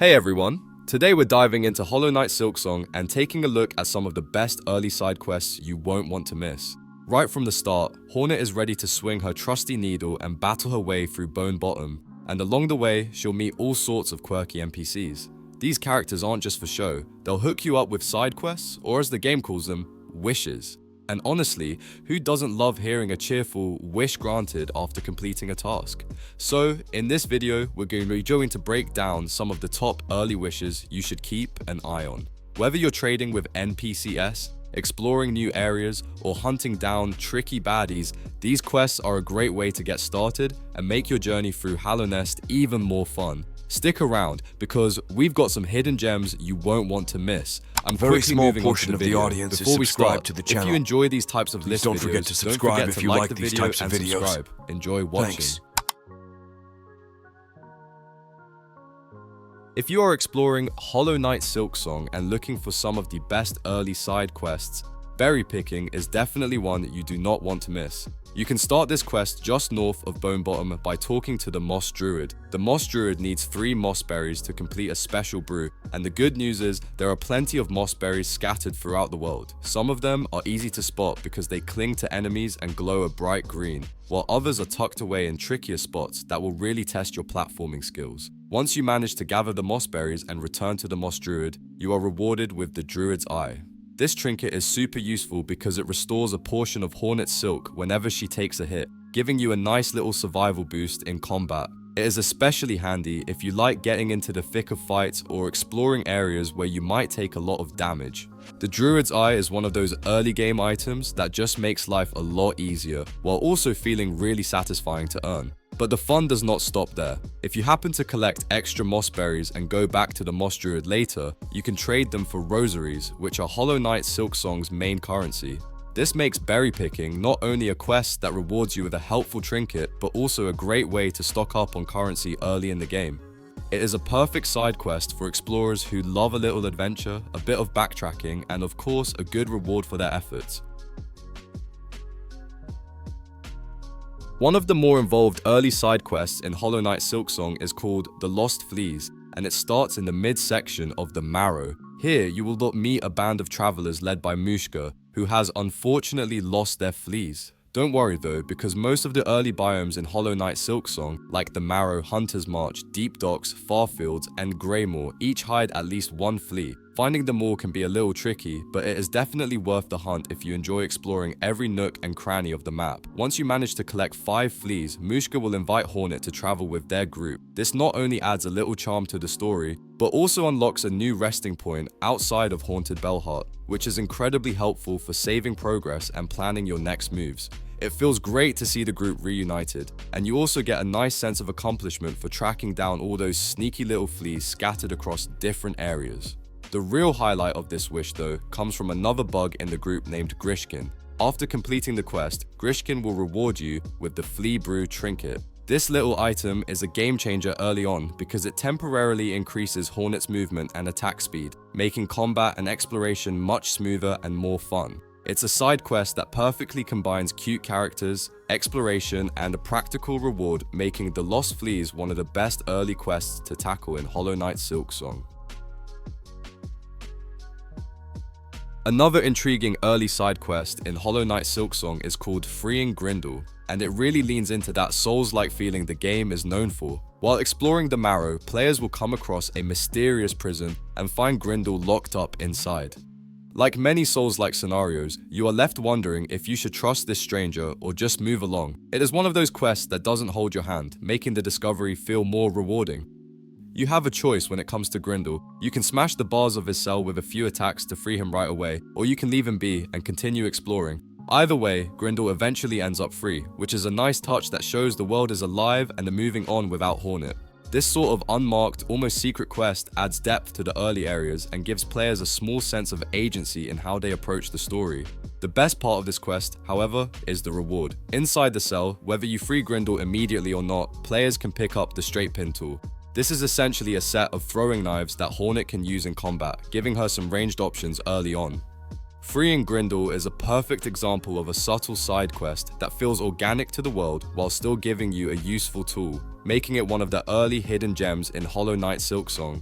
Hey everyone! Today we're diving into Hollow Knight Silksong and taking a look at some of the best early side quests you won't want to miss. Right from the start, Hornet is ready to swing her trusty needle and battle her way through Bone Bottom, and along the way, she'll meet all sorts of quirky NPCs. These characters aren't just for show, they'll hook you up with side quests, or as the game calls them, wishes. And honestly, who doesn't love hearing a cheerful wish granted after completing a task? So, in this video, we're going to break down some of the top early wishes you should keep an eye on. Whether you're trading with NPCs, exploring new areas, or hunting down tricky baddies, these quests are a great way to get started and make your journey through Hallownest even more fun. Stick around, because we've got some hidden gems you won't want to miss. I'm very quickly small moving on to portion the of the video. audience Before is we subscribed start, to the channel. if you enjoy these types of Please list don't videos, forget to subscribe don't forget if to you like like the these video types of and videos. subscribe. Enjoy watching. Thanks. If you are exploring Hollow Knight Silksong and looking for some of the best early side quests, berrypicking is definitely one you do not want to miss. You can start this quest just north of Bone Bottom by talking to the Moss Druid. The Moss Druid needs 3 moss berries to complete a special brew, and the good news is there are plenty of moss berries scattered throughout the world. Some of them are easy to spot because they cling to enemies and glow a bright green, while others are tucked away in trickier spots that will really test your platforming skills. Once you manage to gather the moss berries and return to the Moss Druid, you are rewarded with the Druid's Eye. This trinket is super useful because it restores a portion of Hornet's silk whenever she takes a hit, giving you a nice little survival boost in combat. It is especially handy if you like getting into the thick of fights or exploring areas where you might take a lot of damage. The Druid's Eye is one of those early game items that just makes life a lot easier, while also feeling really satisfying to earn. But the fun does not stop there. If you happen to collect extra moss berries and go back to the Moss Druid later, you can trade them for rosaries, which are Hollow Knight Silksong's main currency. This makes berry picking not only a quest that rewards you with a helpful trinket, but also a great way to stock up on currency early in the game. It is a perfect side quest for explorers who love a little adventure, a bit of backtracking, and of course a good reward for their efforts. One of the more involved early side quests in Hollow Knight Silksong is called the Lost Fleas, and it starts in the mid-section of the Marrow. Here, you will meet a band of travelers led by Mushka, who has unfortunately lost their fleas. Don't worry though, because most of the early biomes in Hollow Knight Silksong, like the Marrow, Hunter's March, Deep Docks, Farfields, and Greymoor, each hide at least one flea. Finding them all can be a little tricky, but it is definitely worth the hunt if you enjoy exploring every nook and cranny of the map. Once you manage to collect 5 fleas, Mushka will invite Hornet to travel with their group. This not only adds a little charm to the story, but also unlocks a new resting point outside of Haunted Bellheart, which is incredibly helpful for saving progress and planning your next moves. It feels great to see the group reunited, and you also get a nice sense of accomplishment for tracking down all those sneaky little fleas scattered across different areas. The real highlight of this wish though comes from another bug in the group named Grishkin. After completing the quest, Grishkin will reward you with the Flea Brew trinket. This little item is a game changer early on because it temporarily increases Hornet's movement and attack speed, making combat and exploration much smoother and more fun. It's a side quest that perfectly combines cute characters, exploration, and a practical reward, making the Lost Fleas one of the best early quests to tackle in Hollow Knight Silksong. Another intriguing early side quest in Hollow Knight Silksong is called Freeing Grindle, and it really leans into that Souls-like feeling the game is known for. While exploring the Marrow, players will come across a mysterious prison and find Grindle locked up inside. Like many Souls-like scenarios, you are left wondering if you should trust this stranger or just move along. It is one of those quests that doesn't hold your hand, making the discovery feel more rewarding. You have a choice when it comes to Grindle. You can smash the bars of his cell with a few attacks to free him right away, or you can leave him be and continue exploring. Either way, Grindle eventually ends up free, which is a nice touch that shows the world is alive and are moving on without Hornet. This sort of unmarked, almost secret quest adds depth to the early areas and gives players a small sense of agency in how they approach the story. The best part of this quest, however, is the reward. Inside the cell, whether you free Grindle immediately or not, players can pick up the straight pin tool. This is essentially a set of throwing knives that Hornet can use in combat, giving her some ranged options early on. Freeing Grindle is a perfect example of a subtle side quest that feels organic to the world while still giving you a useful tool, making it one of the early hidden gems in Hollow Knight Silksong.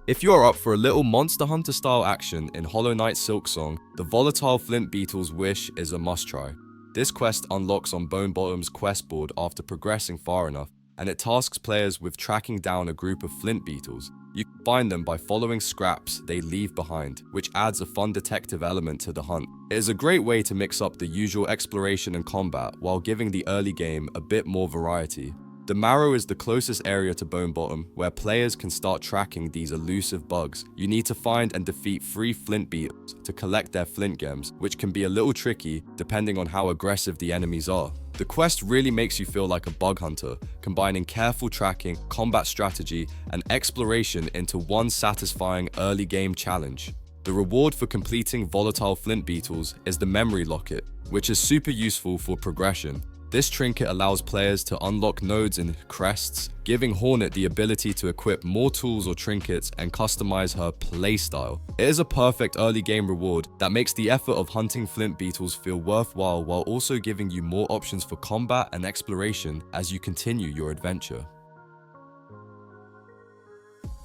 If you're up for a little Monster Hunter style action in Hollow Knight Silksong, the volatile flint beetle's wish is a must try. This quest unlocks on Bone Bottom's quest board after progressing far enough, and it tasks players with tracking down a group of flint beetles. You can find them by following scraps they leave behind, which adds a fun detective element to the hunt. It is a great way to mix up the usual exploration and combat while giving the early game a bit more variety. The Marrow is the closest area to Bone Bottom where players can start tracking these elusive bugs. You need to find and defeat 3 flint beetles to collect their flint gems, which can be a little tricky depending on how aggressive the enemies are. The quest really makes you feel like a bug hunter, combining careful tracking, combat strategy, and exploration into one satisfying early game challenge. The reward for completing volatile flint beetles is the memory locket, which is super useful for progression. This trinket allows players to unlock nodes in crests, giving Hornet the ability to equip more tools or trinkets and customize her playstyle. It is a perfect early game reward that makes the effort of hunting flint beetles feel worthwhile while also giving you more options for combat and exploration as you continue your adventure.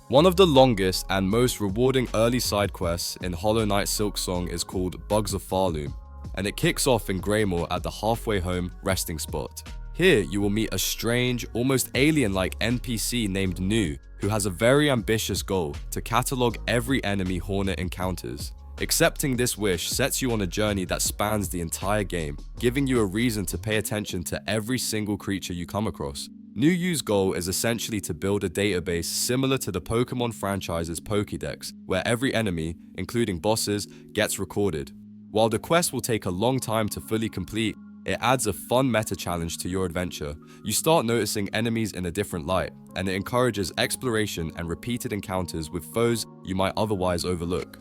One of the longest and most rewarding early side quests in Hollow Knight Silksong is called Bugs of Farloom, and it kicks off in Greymore at the halfway home resting spot. Here you will meet a strange, almost alien-like NPC named New, who has a very ambitious goal to catalog every enemy Hornet encounters. Accepting this wish sets you on a journey that spans the entire game, giving you a reason to pay attention to every single creature you come across. New U's goal is essentially to build a database similar to the Pokemon franchise's Pokédex, where every enemy, including bosses, gets recorded. While the quest will take a long time to fully complete, it adds a fun meta challenge to your adventure. You start noticing enemies in a different light, and it encourages exploration and repeated encounters with foes you might otherwise overlook.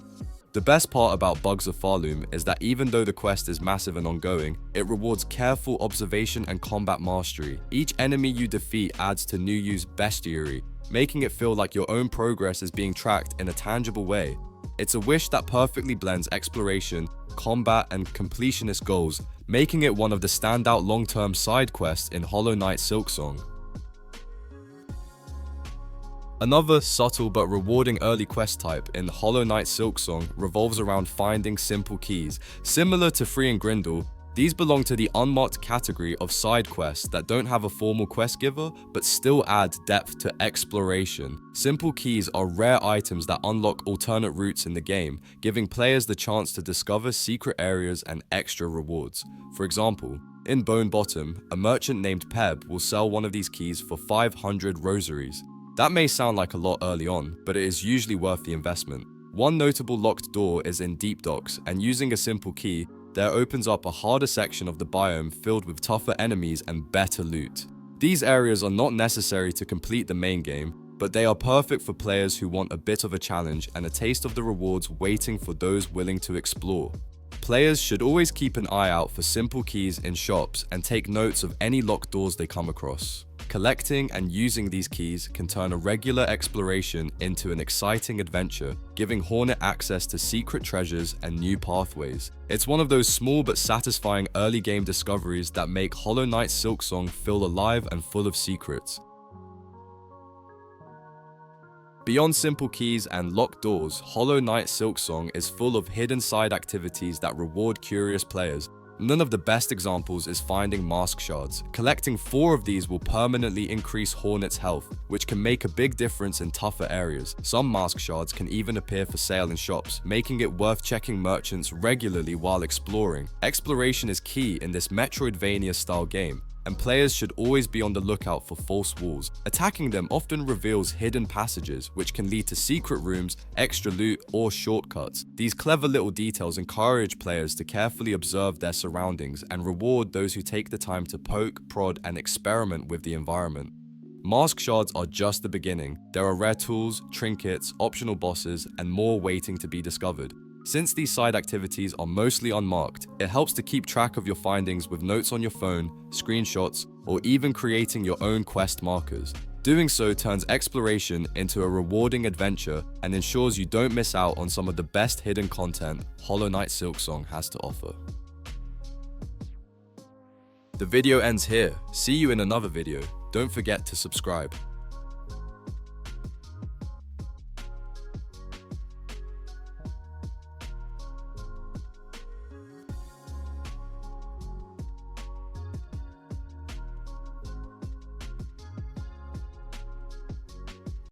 The best part about Bugs of Farloom is that even though the quest is massive and ongoing, it rewards careful observation and combat mastery. Each enemy you defeat adds to New U's bestiary, making it feel like your own progress is being tracked in a tangible way. It's a wish that perfectly blends exploration, combat, and completionist goals, making it one of the standout long-term side quests in Hollow Knight Silksong. Another subtle but rewarding early quest type in Hollow Knight Silksong revolves around finding simple keys. Similar to freeing Grindle, these belong to the unmarked category of side quests that don't have a formal quest giver but still add depth to exploration. Simple keys are rare items that unlock alternate routes in the game, giving players the chance to discover secret areas and extra rewards. For example, in Bone Bottom, a merchant named Peb will sell one of these keys for 500 rosaries. That may sound like a lot early on, but it is usually worth the investment. One notable locked door is in Deep Docks, and using a simple key, there opens up a harder section of the biome filled with tougher enemies and better loot. These areas are not necessary to complete the main game, but they are perfect for players who want a bit of a challenge and a taste of the rewards waiting for those willing to explore. Players should always keep an eye out for simple keys in shops and take notes of any locked doors they come across. Collecting and using these keys can turn a regular exploration into an exciting adventure, giving Hornet access to secret treasures and new pathways. It's one of those small but satisfying early game discoveries that make Hollow Knight Silksong feel alive and full of secrets. Beyond simple keys and locked doors, Hollow Knight Silksong is full of hidden side activities that reward curious players. None of the best examples is finding mask shards. Collecting 4 of these will permanently increase Hornet's health, which can make a big difference in tougher areas. Some mask shards can even appear for sale in shops, making it worth checking merchants regularly while exploring. Exploration is key in this Metroidvania-style game, and players should always be on the lookout for false walls. Attacking them often reveals hidden passages, which can lead to secret rooms, extra loot, or shortcuts. These clever little details encourage players to carefully observe their surroundings and reward those who take the time to poke, prod, and experiment with the environment. Mask shards are just the beginning. There are rare tools, trinkets, optional bosses, and more waiting to be discovered. Since these side activities are mostly unmarked, it helps to keep track of your findings with notes on your phone, screenshots, or even creating your own quest markers. Doing so turns exploration into a rewarding adventure and ensures you don't miss out on some of the best hidden content Hollow Knight Silksong has to offer. The video ends here. See you in another video. Don't forget to subscribe.